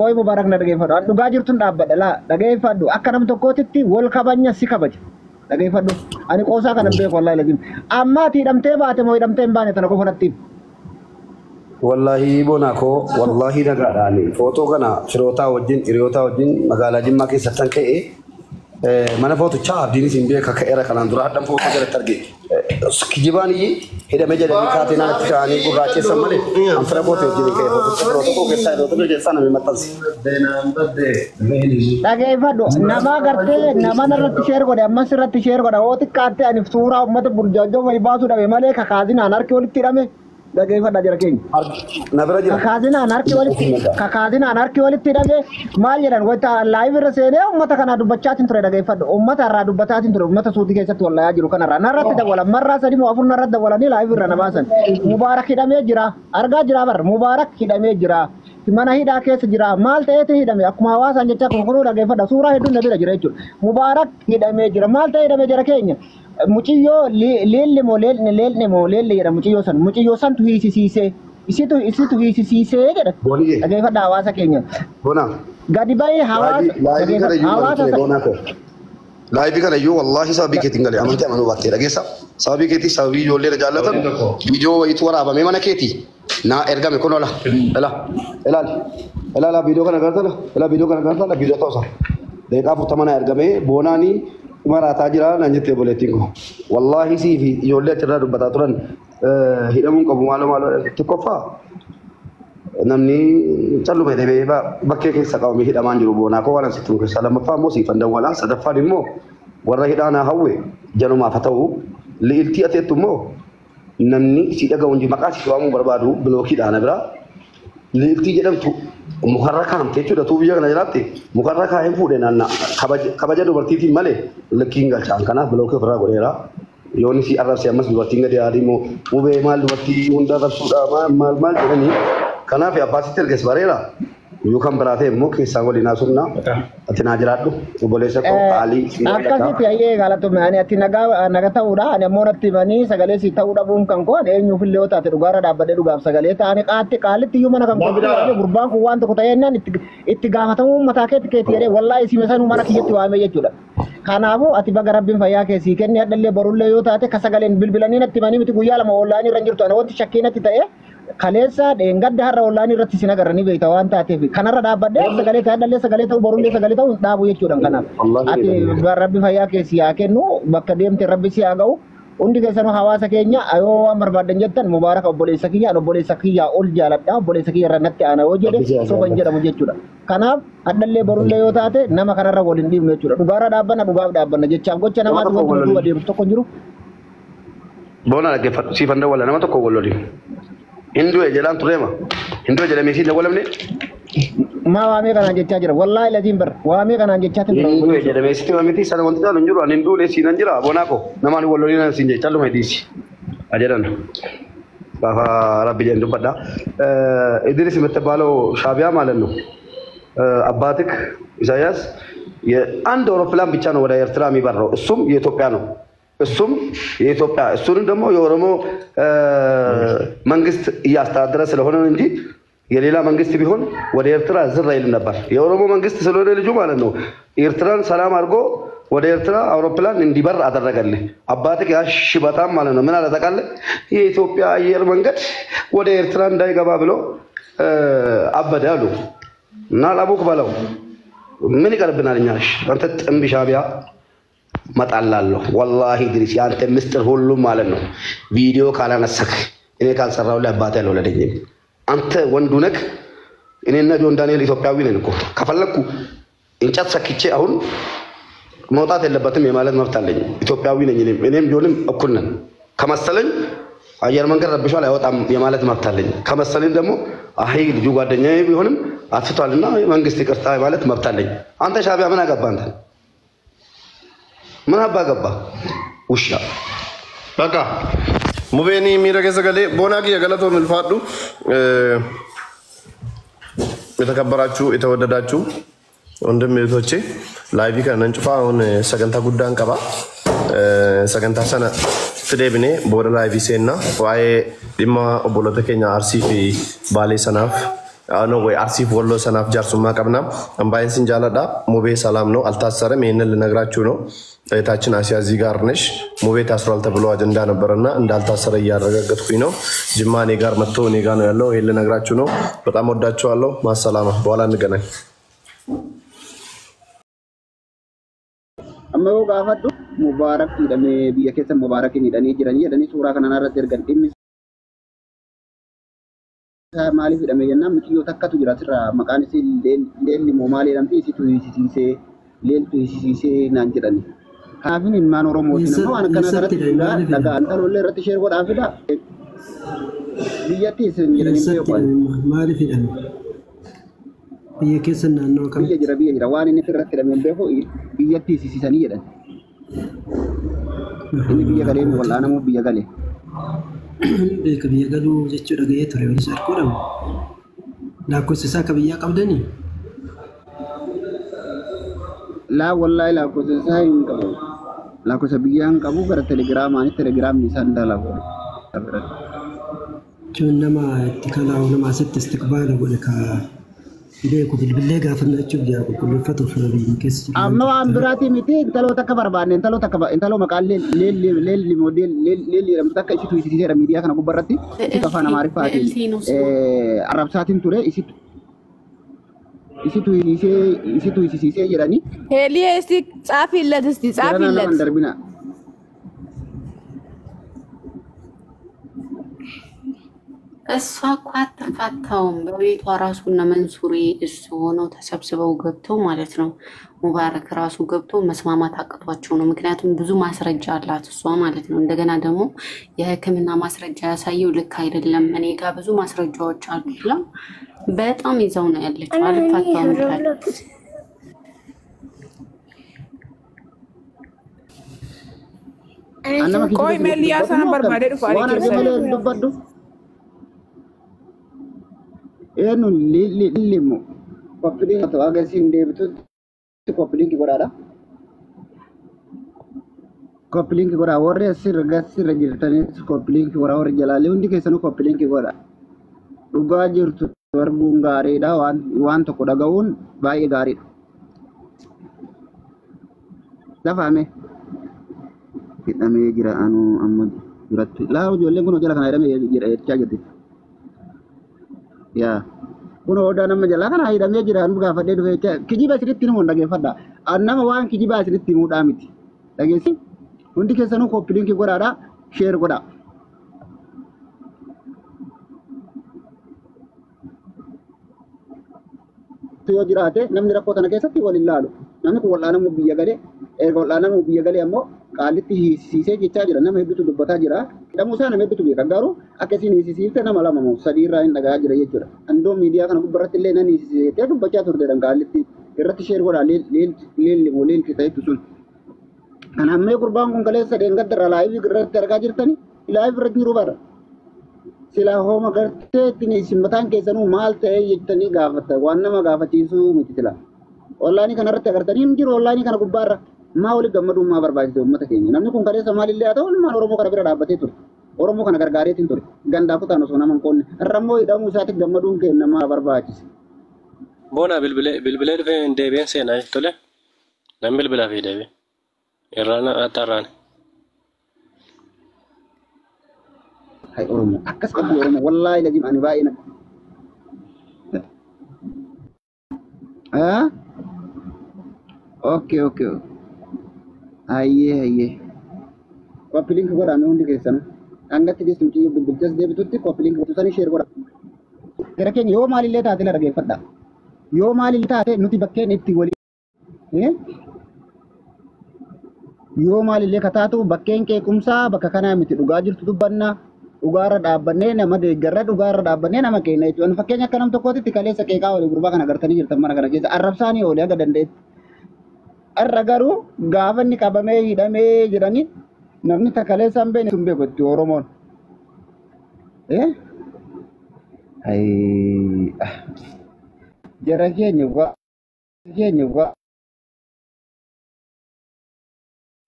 Koi mubarak na dhaggeeffadhu. An dhugaa jirtun dhaabbadha laa dhaggeeffadhu. Akka nam tokkootitti wal kabanya si kabaja. Dhaggeeffadhu. Ani qoosaa kana beeku wallahi lazim. Amma ati hidhamtee baate moo hidhamtee hin baane tana qofa natti. Wallahi bonako wallahi nagaadhaani. Footoo kana firootaa wajjin hiriyoota wajjin magaalaa Jimmaa keessatti ka'ee mana footichaa abdiinis hin beeka ka'eera kanaan dura hadhan footoo jalatti arge. Kijibaanii hidhamee jedhanii kaatee naannatti kaa'anii gurraacheessan malee anfira footoo wajjin ka'ee footicha firootaa koo keessaa hidhoota keessaa namni maxxansi. Dhaggeeffadhu nama gartee nama irratti sheer godhe ammas irratti sheer godha hoo xiqqaatte ani suuraa uummata burjaajoo wayii baasuu dhabe malee kakaazinaan harki walitti hidhame. Dhaggeeffadha jira keenya. Kakaazinaan harki walitti hidhame maal jedhan wayita laayiv irra seenee uummata kanaa dubbachaatiin ture dhaggeeffadhu. Uummata irraa dubbataatiin ture uummata suutii keessatti wallayaa jiru kanarraa. Narratti dawalan marraa sadii moo afur narratti dawalanii laayiv irra na baasan. Mubaarak hidhamee jira. Argaa jira bar Mubaarak hidhamee jira. Mana hidhaa keessa jira. Maal ta'eeti hidhame akkuma hawaasaan jecha kunkunuu dhaggeeffadha. Suuraa hedduun na bira jira jechuudha. Mubaarak hidhamee jira. Maal ta'ee hidhamee jira keenya. Muciyyoo leelli moo leelli jedha muciyyoo santu hiisisiisee isitu hiisisiisee jedha dhaggeeffadha hawaasa keenya gadi bahee hawaasa laayibii kana iyyuu wallahi sababii keetiin galee amantii amanuu baattee dhageessa sababii keetii sababii ijoollee jaallatan viidiyoo wayiitu waraabamee mana keetii naa ergame kun ola ilaali viidiyoo kana gartala viidiyoo ta'uusa deeqaa furtamana ergamee boonaanii marataa jira naan jettee boleettiin kun wallahi siifi ijoollee achirraa dubbataa turan hidhamuun qabu maaloo tokkoffaa namni calluma hidhamee bakkee keessa qabamee hidhamaan jiru boonaa koo waan asitti keessa lammaffaa immoo siifan dawwalaan sadaffaan immoo warra hidhaanaa hawwe jalumaaf haa ta'u liiltii ateettu immoo namni si dhaga'uun maqaa si waamuu barbaadu bilookiidhaan biraa liiltii jedhamtu mukarra kaamte jechuudha tuu biyya kana jiraatti mukarra kaa'een fuudhee naanna kabaja dubartiitiin malee lakkiin galchaan kanaaf bilookii ofirraa godheera yoonni si arrabse ammas dubartiin gadi yaadii immoo hubee maal dubartii hunda arrabsuudha maal jedhanii kanaaf abbaasitti erges bareera yookaan biraatee immoo keessaa waliin haasofna ati naa jiraadhu obboleessa koo qaalii akkasitti ayyee galatume ani ati naga ta'uudha ani ammoo natti himanii sagalee si ta'uu dhabuun kan koo eenyuuf illee yoo taate dhugaarra dhaabbadhee dhugaaf sagalee ta'anii qaalitti iyyuu mana kan koo biraa gurbaan kun waan tokko ta'eennaan itti gaafatamuu mataa keetti jedhee wallaahi isime sanuu mana kiyyatti waamee jechuudha. Kanaafuu ati baga rabbiin fayyaa keessii kenni hadhallee borullee yoo taate ka sagaleen bilbilanii natti himanii miti guyyaa lama ollaanii irra jirtu ana wanti shakkii natti ta'e kaleessa dheengadda har'a ollaanii irratti sin agarranii beekta waan taateef kanarra dhaabbadhee sagalee ta'e sagalee ta'u borullee sagalee ta'u dhaabu jechuudha kanaaf ati rabbi fayyaa keessi haa kennu bakka deemte rabbi si haa ga'u hundi keessanuu hawaasa keenya ayoo waan barbaadan jettan mubaaraka obboleessa kiyyaa ol jaaladha obboleessa kiyya irra natti aana yoo jedhe soban jedhamu jechuudha kanaaf hadhallee borullee yoo taate nama kanarra waliin dhiibnu jechuudha dhugaarra dhaabbanna dhugaaf dhaabbanna jechaaf gocha namaa duuba deemtu tokko jiru. Boona dhaggeeffatu siifan dawwala nama tokko walloli. Hinduu ejelaan tureema. Hinduu ejelamee siin dawwalamne. Ma waamee kanaan jechaa jira. Wallaahi laziin bar. Waamee kanaan jechaa tura. Hinduu ejelamee sitti waamiti sana wanti taanu hin jiru. Ani hinduu leesii nan jira. Boonaa ko namaan wallolii nan siin jechaa luma hidhiisi. Ajadan. Gaafa rabbi jeen dubbadha. Idris የምትባለው ሻቢያ ማለት ነው። አባትክ ኢሳያስ የአንድ አውሮፕላን ብቻ ነው ወደ ኤርትራ የሚበረው እሱም የኢትዮጵያ ነው። እሱም የኢትዮጵያ እሱንም ደግሞ የኦሮሞ መንግስት እያስተዳደረ ስለሆነ እንጂ የሌላ መንግስት ቢሆን ወደ ኤርትራ ዝር አይልም ነበር። የኦሮሞ መንግስት ስለሆነ ልጁ ማለት ነው ኤርትራን ሰላም አድርጎ ወደ ኤርትራ አውሮፕላን እንዲበር አደረገልህ። አባትህ ያሽ በጣም ማለት ነው ምን አለ ታውቃለህ? የኢትዮጵያ አየር መንገድ ወደ ኤርትራ እንዳይገባ ብሎ አበደ አሉ እና ላቡክ በለው ምን ይቀርብናል እኛሽ አንተ ጥምብ ሻቢያ መጣላለሁ ወላሂ ድሪስ ያንተ ምስጥር ሁሉም ማለት ነው ቪዲዮ ካላነሳክ እኔ ካልሰራው ለአባቴ አልወለደኝም አንተ ወንዱ ነክ እኔና ጆን ዳንኤል ኢትዮጵያዊ ነን እኮ ከፈለኩ እንጨት ሰክቼ አሁን መውጣት የለበትም የማለት መብት አለኝ ኢትዮጵያዊ ነኝ እኔም ጆንም እኩል ነን ከመሰለኝ አየር መንገድ ረብሻል አይወጣም የማለት መብት አለኝ ከመሰለኝ ደግሞ አይ ልጁ ጓደኛዬ ቢሆንም አጥፍቷልና መንግስት ይቅርታ ማለት መብት አለኝ አንተ ሻቢያ ምን አገባ አንተ ምን አባገባ ውሻ በቃ ሙቤኒ ሚረገ ሰገሌ ቦናቂ የገለቶ ምልፋዱ የተከበራችሁ የተወደዳችሁ ወንድም እህቶቼ ላይቭ ከነንጭፋ አሁን ሰገንታ ጉዳን ቀባ ሰገንታ ሰነ ፍዴብኔ ቦረ ላይቭ ሴና ዋይ ዲማ ኦቦሎተ ኬኛ አርሲ ፊ ባሌ ሰናፍ no way arsif wallo sanaf jarsuma qabna ambayen sinjalada mube salam no altasarem yenen ልነግራችሁ ነው ታይታችን አሲያ እዚህ ጋር ነሽ ሙቤ ታስሯል ተብሎ አጀንዳ ነበርና እንዳልታሰረ ያረጋግጥኩኝ ነው ጅማኔ ጋር መጥቶ እኔ ጋር ነው ያለው ይሄን ልነግራችሁ ነው በጣም ወዳችኋለሁ ማሰላማ በኋላ እንገናኝ አመው ጋፈዱ ሙባረክ ይደሜ ቢየከተ ሙባረክ ይደኔ ጅራኒ የደኔ ሱራ ከናና ረድ ደርገን ዲም ማሊ ይደሜ የና ምክዮ ተከቱ ጅራ ስራ መቃን ሲል ሌል ሞማሊ ለምቲ ሲቱ ሲሲሴ ሌል ቱ ሲሲሴ ናንጅራኒ ካፊን ኢማን ኦሮሞ ነው አነ ከና ከረት ዳጋ አንተ ወለ ረት ሼር ጎዳ አፍዳ ቢየቲ ሲንጅራኒ ይቆይ ማሊ ይደሜ ቢየከሰና ነው ከም biya jira waan inni firratti hidhameen beeku biyyatti sisisanii jedhan inni biyya galee nu wal'aanamu biyya galee beeka biyya galuu jechuudha ga'ee ture waliin sarkoodhamu lakkoofsa isaa akka biyyaa qabdanii laa wallaahi lakkoofsa isaa hin qabu lakkoofsa biyyaa hin qabu gara telegiraamaanii telegiraamni isaan dalagu jechuun nama itti kalaa'u nama asitti istiqbaala godhe ka beeku bilbilee gaafannachuuf jira qulqulleeffatu fuudhanii keessa jira. Amma waan biraati miti intaloota akka barbaanne intaloo maqaan leelli moodeel leelli jedhamtu akka isitu isiseera miidiyaa kana gubbarratti isitu afaan amaariffaatiin arrabsaatiin ture isitu isisee jedhanii. Heelii esi xaafiillat darbina. እሷ እኮ አትፋታውም በቤቷ ራሱና መንሱሪ እሱ ሆነው ተሰብስበው ገብተው ማለት ነው ሙባረክ ራሱ ገብቶ መስማማት አቅቷቸው ነው ምክንያቱም ብዙ ማስረጃ አላት እሷ ማለት ነው እንደገና ደግሞ የህክምና ማስረጃ ያሳየው ልክ አይደለም እኔ ጋር ብዙ ማስረጃዎች አሉላ በጣም ይዘው ነው ያለችው አልፋታውም ማለት ቆይ ሜሊያስ ነበር ማለት ፋሪክ enu lilimo kopli to agasi ndebitu kopli ki godada kopli ki goda worre sir gasir jirtani kopli ki wora worre jalale undi kesano kopli ki goda duga jirtu warbun gari da wan to koda gawun baye gari da fame kidame jira anu amma juratti la jolle gono jala kana idame jira chagati ya kuno oda nama jala kana idame jira anu gafade do kijiba siritti no ndage fada annama wan kijiba siritti mu damiti dagesi undi kesano ko link godada share goda to jirate namni rakko tana kesatti walillalu namni ko wallana mu biya gale wallana mu biya gale ammo qaalitti hiisisee jechaa jira nama hedduutu dubbataa jira hidhamuu isaa nama hedduutu beeka garuu akkasiin hiisisiifte nama lama moo sadii irraa hin dhagaa jira jechuudha andoo miidiyaa kana gubbarratti illee nan hiisisee dubbachaa turteedhaan qaalitti irratti sheer godhaa leelli moo leelli ta'etu sun kan hammee gurbaan kun kaleessa deengaddarra laayivii irratti argaa jirtani laayivii irratti jiru bara sila hooma gartee ittiin isin mataan keessanuu maal ta'ee jettanii gaafatta waan nama gaafachiisuu miti sila ollaanii kanarratti agartanii hin jiru ollaanii kana gubbaarra maa wali gammaduu maa barbaachise uummata keenya namni kun kaleessa maalillee haa ta'u ilmaan oromoo kana bira dhaabbatee ture oromoo kana gargaareetiin ture gandaa kutaan osoo nama hin qoonne har'ammoo hidhamuu isaatti gammaduun keenya maa barbaachise. Bona bilbilee dhufee deebiin seenaa tole nam bilbilaa fi deebiin irraan attaarraan. Hai oromoo akkas qabdi oromoo wallaahi lajim ani baay'ee na. Okay. Aye. Copy link godha me hundi keessan angatti geessu ci bilbilchas deebitutti copy link godhu sani share godha gara keenya yoo maalillee taate la dhageeffadha yoo maalillee taate nuti bakkeen itti wali yoo maalillee kataatu bakkeen qeequmsaa bakka kanaa miti dhugaa jirtu dubbanna dhugaarra dhaabbannee nama deeggarra dhugaarra dhaabbannee nama keenya jechuudha fakkeenya akka nam tokkootti kaleessa qeeqaa walii gurbaa kana agartanii jirtan mana kana keessa arrabsaanii oolee aga dandeetti arra garuu gaafa inni qabamee hidhamee jedhanii namni takaleessa hin beekne sun beeku itti oromoon jara keenya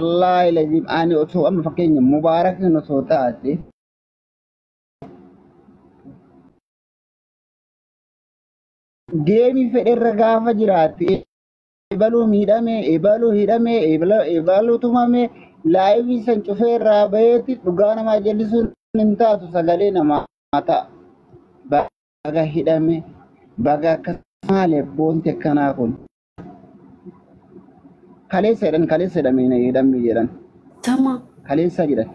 wallaahi lazim ani osoo amma fakkeenya mubaarakin osoo taate geemii fedherra gaafa jiraate ebaluu miidhame ebaluu hidhame ebaluu tumame laayivii san cufee irraa baheeti dhugaa namaa jallisuun hin taatu sagalee namaa ta'a. Baga hidhame baga akkas maali boonti akkanaa kun kaleessa hidhamee hidhamee jedhan Tama kaleessa jedhan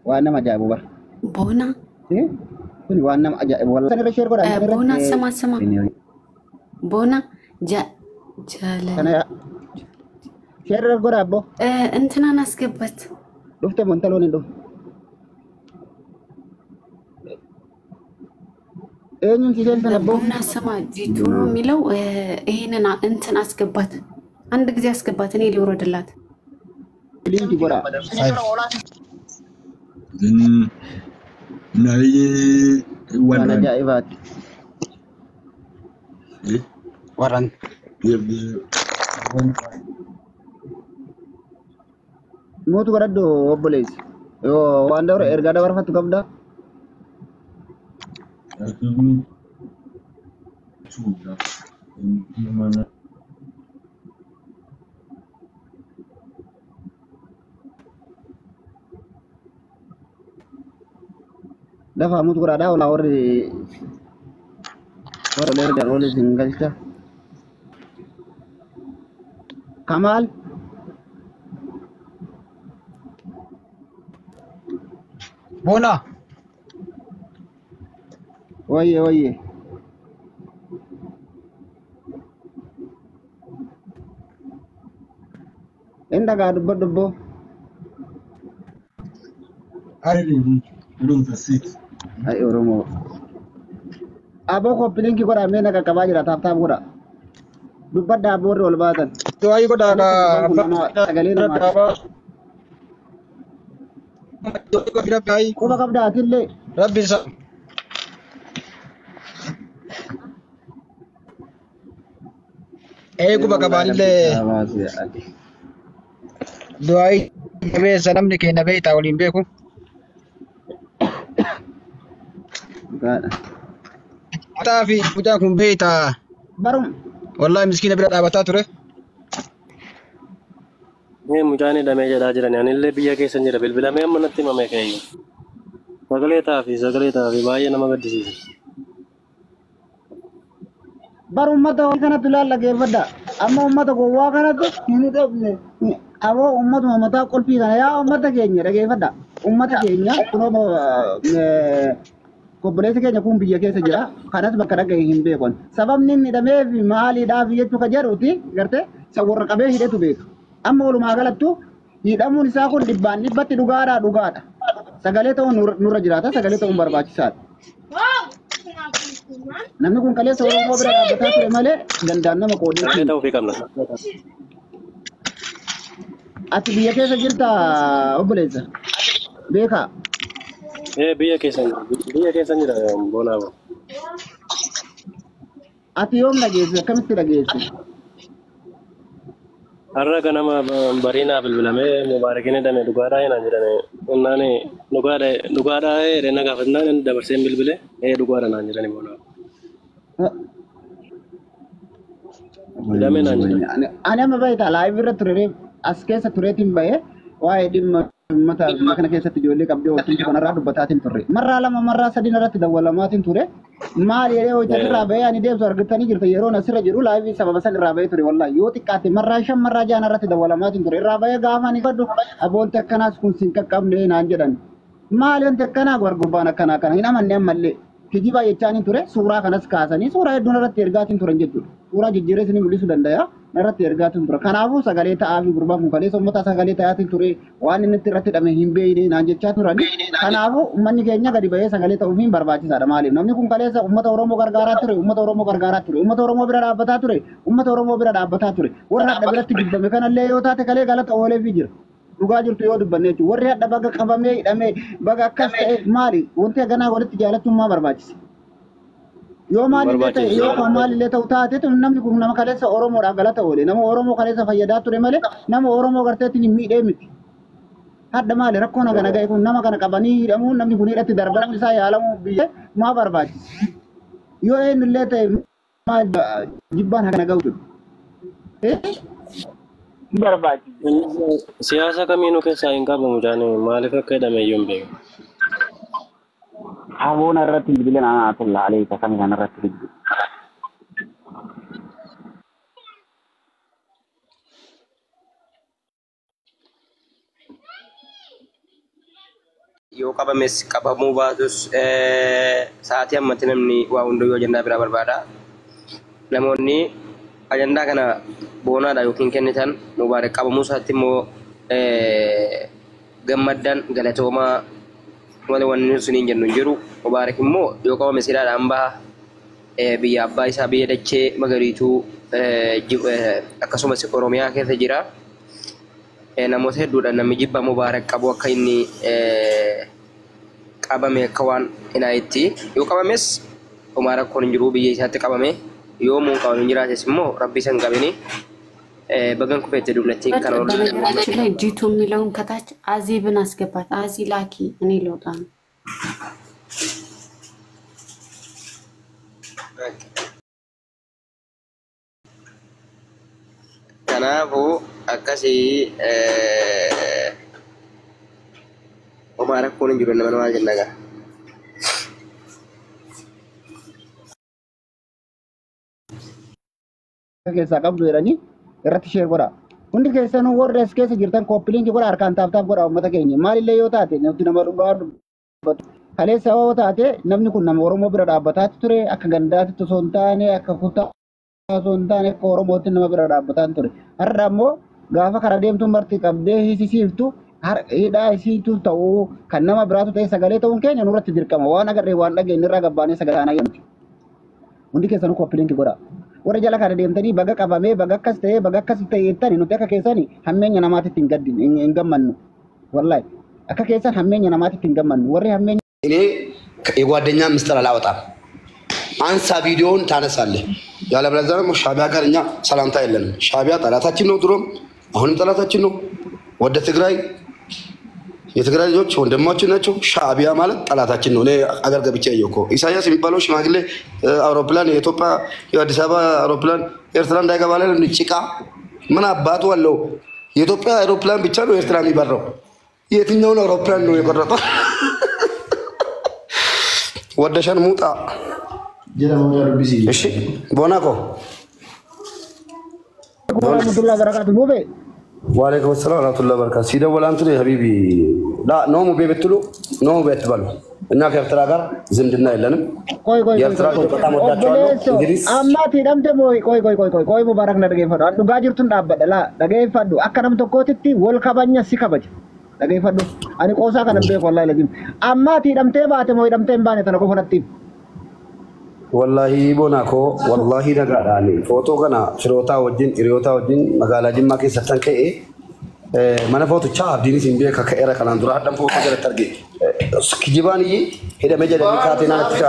waan nama ajaa'ibu bara. Bona Kuni waan nama ajaa'ibu walaa sanirra sheer godhan Bona sama Bona jala kana sheer godha abbo እንትናን አስገባት dhufte montaloon hin dhufu. Eenyuun ሲሰን ተነበው ቦና ስማ ጂቱ ነው የሚለው ይሄንን እንትን አስገባት አንድ ጊዜ አስገባት እኔ ሊወረድላት ሊንክ ጎራ ናይ ዋና ጃኢባት ወራን mootu godhadhu obboleessi yoo waan dabre ergaa dabarfattu qabda dafa mootu godhadha wala warri ergaa rooli sin galcha Kamal Bona. Oye. Enda ga dubbo. ai dum fasit Ai Oromo. Abo ko pilinki ko da me na ka baji da tap gura. Dubbadda abo rol badan. To ai goda da sagale na ma. Ko ba kabda atille. Rabbi sa ku baka balile doai be sanam ne ke nabe ta olin be ku ta fi puja kun be ta Barum wallahi miskina bila dabata ture Mee mucaanii dhamee jedhaa jiran anillee biyya keessa jira bilbilamee amma natti himame ka'eeyyu. Sagalee taa'afi baay'ee nama gaddisiisa. bar ummata kanatti lallageeffadha amma ummata gowwaa kanatti hin dhabne aboo ummatuma mataa qolfii kana yaa ummata keenya dhageeffadha ummata keenya kunoo obboleessi keenya kun biyya keessa jira kanas bakka dhagahe hin beekon sababni inni hidhameef maaliidhaaf jechuu ka jedhuuti gartee isa warra qabee hidhetu beeka amma walumaa galattu hidhamuun isaa kun dhibbatti dhugaadha sagalee ta'uun nurra jiraata sagalee ta'uun barbaachisaadha. Namni kun kaleessa Oromoo bira dhaabbataa ture malee danda'an nama qoodee. Sagalee ta'uu fi qabna. Ati biyya keessa jirta obboleessa beekaa. Biyya keessa jira Bonaabo. Ati yoom dhageesse akkamitti dhageesse? Har'a ganama bariinaa bilbilamee mubaarakiin hidhame dhugaadhaa hinaan jedhame innaan dhugaadhaa reena gaafannaan dabarseen bilbile dhugaadha naan jedhani Bonaabo. Hidhame naan jedhani. Ani amma baay'ee laayivii irra ture as keessa tureetiin bahee waa'ee dhimma mata kana keessatti ijoollee qabdee wajjin kanarraa dubbataatiin turre. Marraa lama marraa sadii irratti dawwalamaatiin ture. Maal jedhee hojii irraa bahee ani deemsu argatanii jirta yeroo asirra jiru laayivii sababa san irraa bahee ture wallahi yoo xiqqaate marraa 5 marraa 6 irratti dawwalamaatiin ture. Irraa bahee gaafa ani fadhu aboonti akkanaas kun sin qaqqabne naan jedhan. Maal wanti akkanaa gurbaan akkanaa kana hin amanne ammallee kijiba jechaaniin ture suuraa kanas kaasanii suuraa hedduun irratti ergaatiin turan jechuudha. Suuraa jijjiirrees ni mul'isuu danda'a. Irratti ergaatiin ture. Kanaafuu sagalee ta'aa fi gurbaan kun kaleessa uummata sagalee ta'aatiin ture waan inni irratti hidhame hin beekne naan jechaa turan. Kanaafuu uummanni keenya gadi bahee sagalee ta'uuf hin barbaachisaadha maaliif namni kun kaleessa uummata Oromoo gargaaraa ture uummata Oromoo bira dhaabbataa ture warra adda biratti jibbame kanallee yoo taate kalee galata oolee fi jira. Dhugaa jirtu yoo dubbanne jechuudha. Warri adda baga qabamee hidhamee baga akkas ta'e maali wanti ganaa walitti jaalattummaa barbaachisa. Yoo maalillee ta'e yoo maalillee ta'u taate namni kun nama kaleessa Oromoodhaaf galata oole nama Oromoo kaleessa fayyadaa ture malee nama Oromoo garteetiin hin miidhee miti. Hadda maali rakkoon hagana ga'e kun nama kana qabanii hidhamuun namni kun hidhatti darbamuun isaa yaalamuu biyya maa barbaachisa. Yoo eenyullee ta'e jibbaan haka nagautu barbaachisa. Siyaasa kamiinuu keessaa hin qabamu jaanii maaliif akka hidhame iyyuu hin beeku. Haboon irratti bilbilan aanaa tulla aleeta kan isaan irratti bilbilu. Yoo qabames qabamuu baatus sa'aatii ammatti namni waa hundayyuu ajandaa biraa barbaada. Namoonni ajandaa kana boonaadha yookiin kennitan Mubaarak qabamuu isaatti immoo gammaddaan galatoomaa malee wanni sun hin jennu hin jiru. Mubaarak immoo yoo qabame sidaadhaan baha biyya abbaa isaa biyya dachee magariituu akkasumas Oromiyaa keessa jira. Namoota hedduudhaan namni jibba Mubaarak qabu akka inni qabame akka waan hinaayitti yoo qabames Mubaarak kun hin jiru biyya isaatti qabame yoo muun qabame hin jiraates immoo rabbi san qabini bagan kuፈት ዱብለቲ ካናው በነገራችን ላይ ጂቱ የሚለውን ከታች አዚብን አስገባት። አዚ ላኪ እኔ ልወጣ ነው። kanaafuu akkasii Mubaarak kun hin jiru nama namaa jenna gaa. Keessaa qabdu jedhanii irratti share godha. Hundi keessanuu warra as keessa jirtan koppiliinki godha harkaan taaf godha uummata keenya. Maalillee yoo taate namni nama dhugaa dubbatu. Kaleessa yoo taate namni kun nama Oromoo bira dhaabbataatti ture akka gandaatti osoo hin taane akka kutaa osoo hin taane akka Oromootti nama bira dhaabbataan ture. Har'a ammoo gaafa karaa deemtuun marti qabdee hiisisiiftu hidhaa isiitu ta'uu kan nama biraatu ta'e sagalee ta'uun keenya nurratti dirqama. Waan agarree waan dhageenye irraa gabbaanee sagalee aanaa jedhamti. Hundi keessanuu koppiliinki godha. Warra jala kana deemtanii baga qabamee baga akkas ta'ee baga akkas ta'e jettanii nuti akka keessanii hammeenya namaatitti hin gammannu. Wallahi akka keessan hammeenya namaatitti hin gammannu. Warri hammeenya እኔ የጓደኛ ምስጢር አላወጣም። አንሳ ቪዲዮውን ታነሳለህ። ያለበለዚያ ደግሞ ሻቢያ ጋር እኛ ሰላምታ የለንም። ሻቢያ ጠላታችን ነው፣ ድሮም አሁንም ጠላታችን ነው። ወደ ትግራይ የትግራይ ልጆች ወንድማችን ናቸው። ሻቢያ ማለት ጠላታችን ነው። እኔ አገር ገብቼ ያየው እኮ ኢሳያስ የሚባለው ሽማግሌ አውሮፕላን የኢትዮጵያ የአዲስ አበባ አውሮፕላን ኤርትራ እንዳይገባለን እንጭቃ ምን አባቱ አለው? የኢትዮጵያ አውሮፕላን ብቻ ነው ኤርትራ የሚበረው። የትኛውን አውሮፕላን ነው የቆረጠው? ወደሸን ሙጣ እሺ ቦናኮ ወራህመቱላሂ ወበረካቱ ሙቤ ወአለይኩም ሰላም ወራህመቱላሂ ወበረካቱ ሲደወል አንተ ሀቢቢ ላ ነው ሙቤ ብትሉ ነው ሙቤ አትባሉ እና ከኤርትራ ጋር ዝምድና የለንም የኤርትራ በጣም ወዳቸዋለሁ እንግዲህ አማቲ ደምተ ቆይ ሙባረክ ነደገፈዱ አንዱ ጋጅርቱን ዳበደላ ደገፈዱ አከነም ተኮትቲ ወልከባኛ ሲከበጅ ደገፈዱ አኒ ቆሳ ከነበ ወላሂ ለዚም አማቲ ደምተ ባተ ሞይ ደምተ ባነ ተነቆ ፈነቲ ወላሂ ቦናኮ ወላሂ ነጋዳኒ ፎቶ ከና ፍሮታ ወጅን ኢሪዮታ ወጅን መጋላ ጅማ ከሰተን ከኤ mana fotocha abdiin isin beeka ka era kanaan dura hadhan foto jala targe kijibaani hidhame jedhanii kaatenaatti